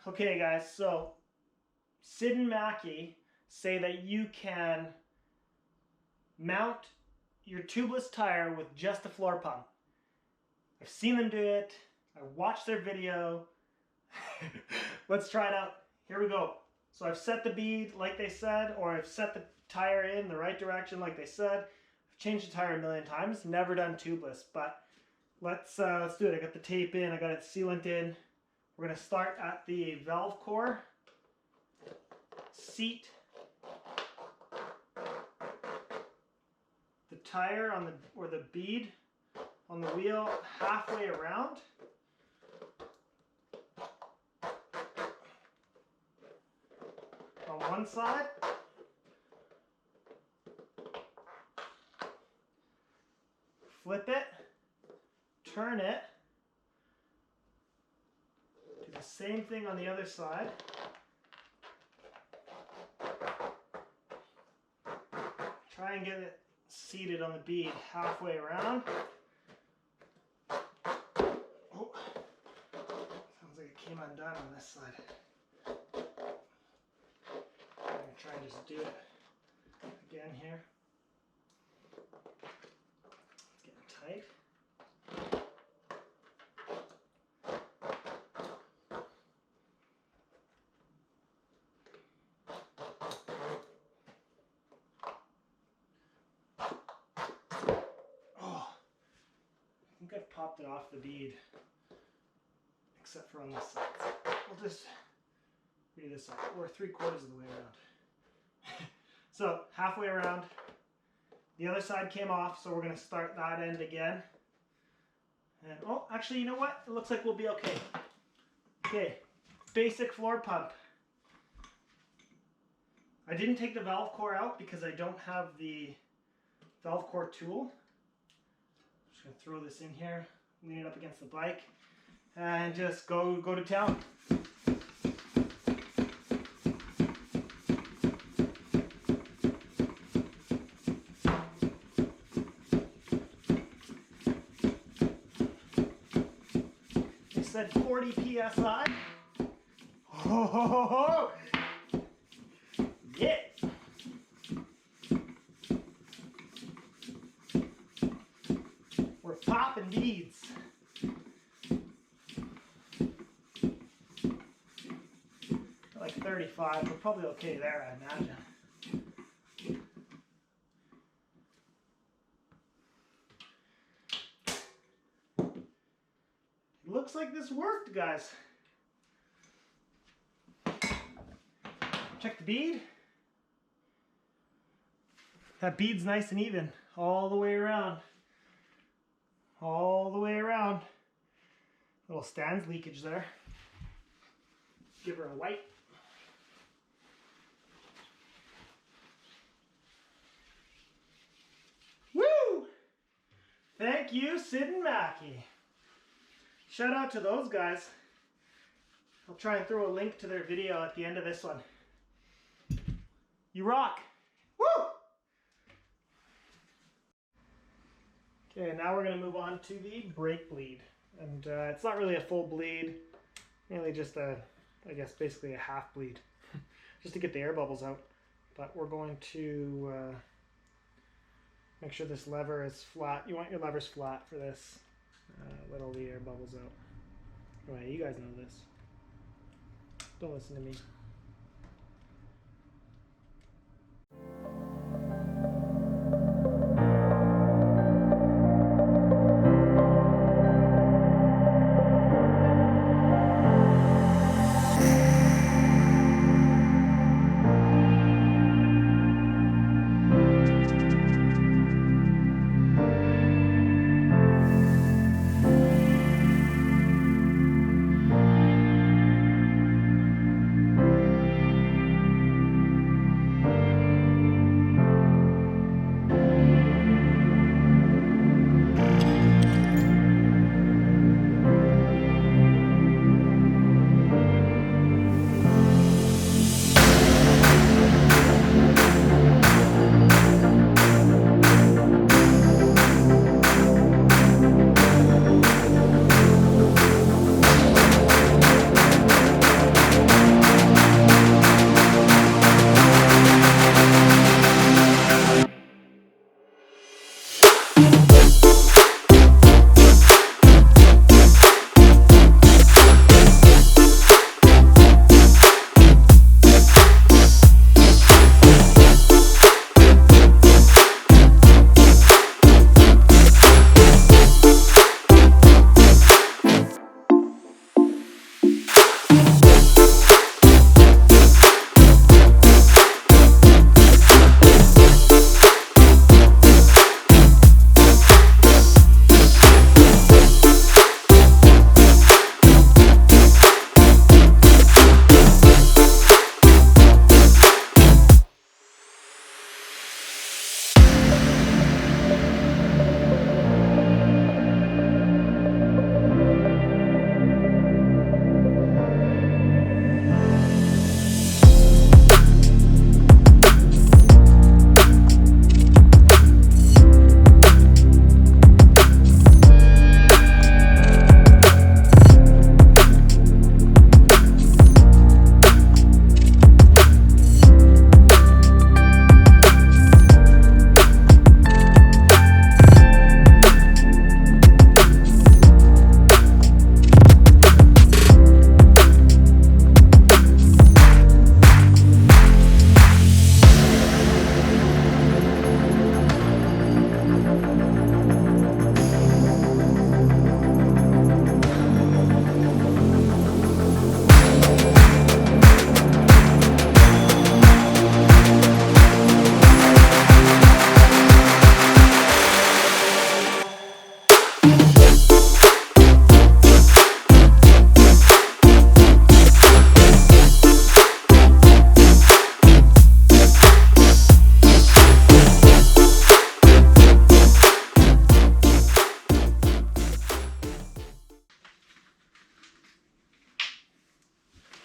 Okay guys, so Sid and Mackie say that you can mount your tubeless tire with just a floor pump. I've seen them do it. I watched their video. Let's try it out. Here we go. So I've set the bead like they said, or I've set the tire in the right direction like they said. I've changed the tire a million times, never done tubeless, but let's do it. I got the tape in, I got it sealant in. We're going to start at the valve core, seat the tire on the bead on the wheel halfway around. On one side. Flip it, turn it. Do the same thing on the other side. Try and get it seated on the bead halfway around. Oh, sounds like it came undone on this side. I'm going to try and just do it again here. It's getting tight. I think I've popped it off the bead, except for on this side. We'll just redo this side. We're 3/4 of the way around. So halfway around, the other side came off, so we're going to start that end again. And oh, actually, you know what? It looks like we'll be okay. Okay, basic floor pump. I didn't take the valve core out because I don't have the valve core tool. I'm just gonna throw this in here, lean it up against the bike, and just go to town. They said 40 psi. Oh, ho, ho, ho. Yeah. We're popping beads. Like 35, we're probably okay there, I imagine. It looks like this worked, guys. Check the bead. That bead's nice and even all the way around. All the way around. Little stands leakage there. Give her a wipe. Woo! Thank you, Sid and Mackie. Shout out to those guys. I'll try and throw a link to their video at the end of this one. You rock! Woo! Okay, now we're going to move on to the brake bleed. And it's not really a full bleed, mainly just a, I guess basically a half bleed, just to get the air bubbles out. But we're going to make sure this lever is flat. You want your levers flat for this. Let all the air bubbles out. Right, you guys know this. Don't listen to me.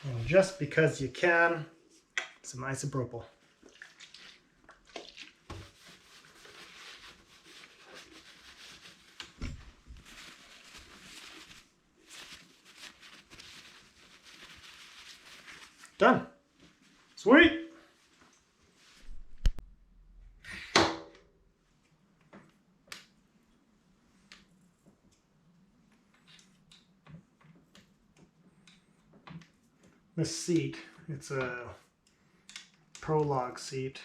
And just because you can, some isopropyl. Done. Sweet. This seat, it's a Prologue seat.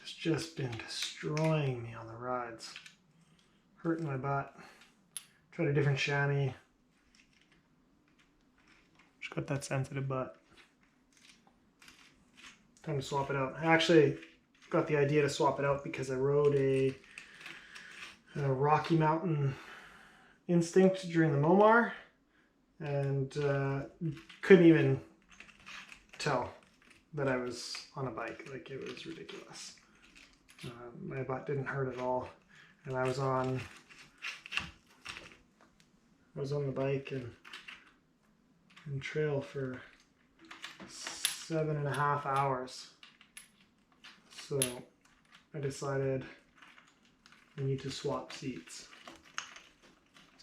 It's just been destroying me on the rides. Hurting my butt. Tried a different chamois. Just got that sensitive butt. Time to swap it out. I actually got the idea to swap it out because I rode a Rocky Mountain Instinct during the Momar and couldn't even tell that I was on a bike. Like, it was ridiculous. My butt didn't hurt at all, and I was on the bike and trail for 7.5 hours. So I decided I need to swap seats.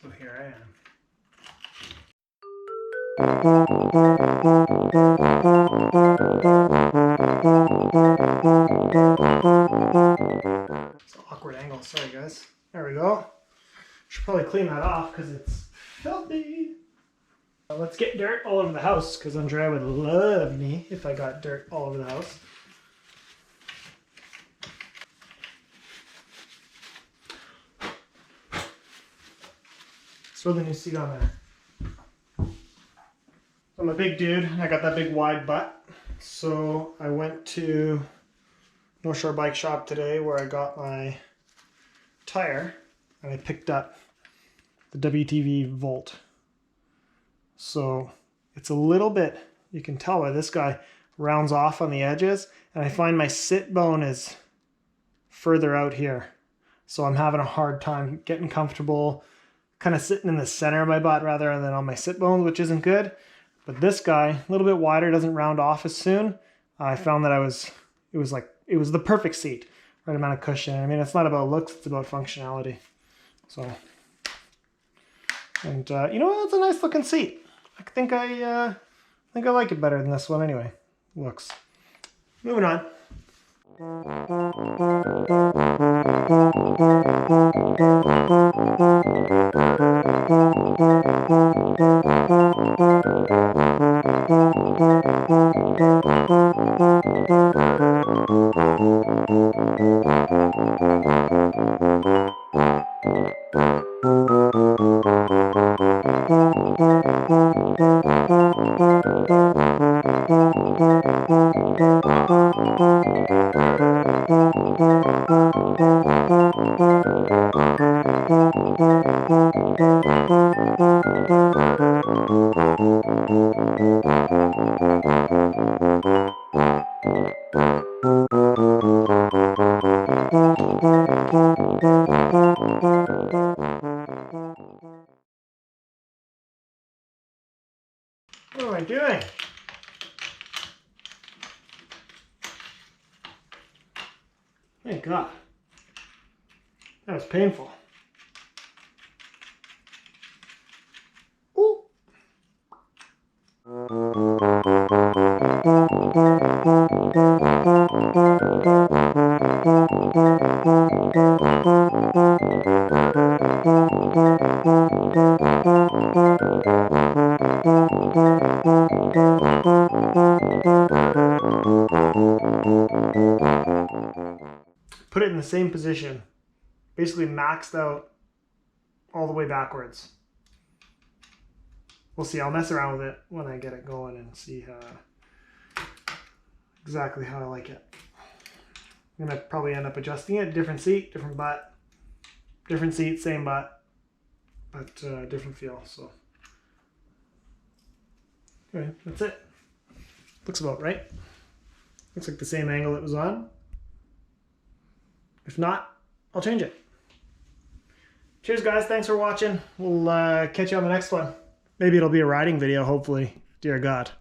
So here I am. It's an awkward angle, sorry guys. There we go. Should probably clean that off because it's filthy. Let's get dirt all over the house because Andrea would love me if I got dirt all over the house. Throw the new seat on there. I'm a big dude, and I got that big wide butt. So I went to North Shore Bike Shop today where I got my tire, and I picked up the WTV Volt. So it's a little bit, you can tell by this guy rounds off on the edges, and I find my sit bone is further out here. So I'm having a hard time getting comfortable, kind of sitting in the center of my butt rather than on my sit bones, which isn't good. But this guy, a little bit wider, doesn't round off as soon. I found that it was the perfect seat, right amount of cushion. I mean, it's not about looks, it's about functionality. So, and you know what? It's a nice looking seat. I think I like it better than this one anyway. Looks. Moving on. What am I doing? Thank God. That was painful. Ooh. Put it in the same position, basically maxed out all the way backwards. We'll see, I'll mess around with it when I get it going and see exactly how I like it. I'm gonna probably end up adjusting it, different seat, different butt, different seat, same butt, but different feel, so. Okay, that's it. Looks about right. Looks like the same angle it was on. If not, I'll change it. Cheers guys, thanks for watching. We'll catch you on the next one. Maybe it'll be a riding video, hopefully. Dear God.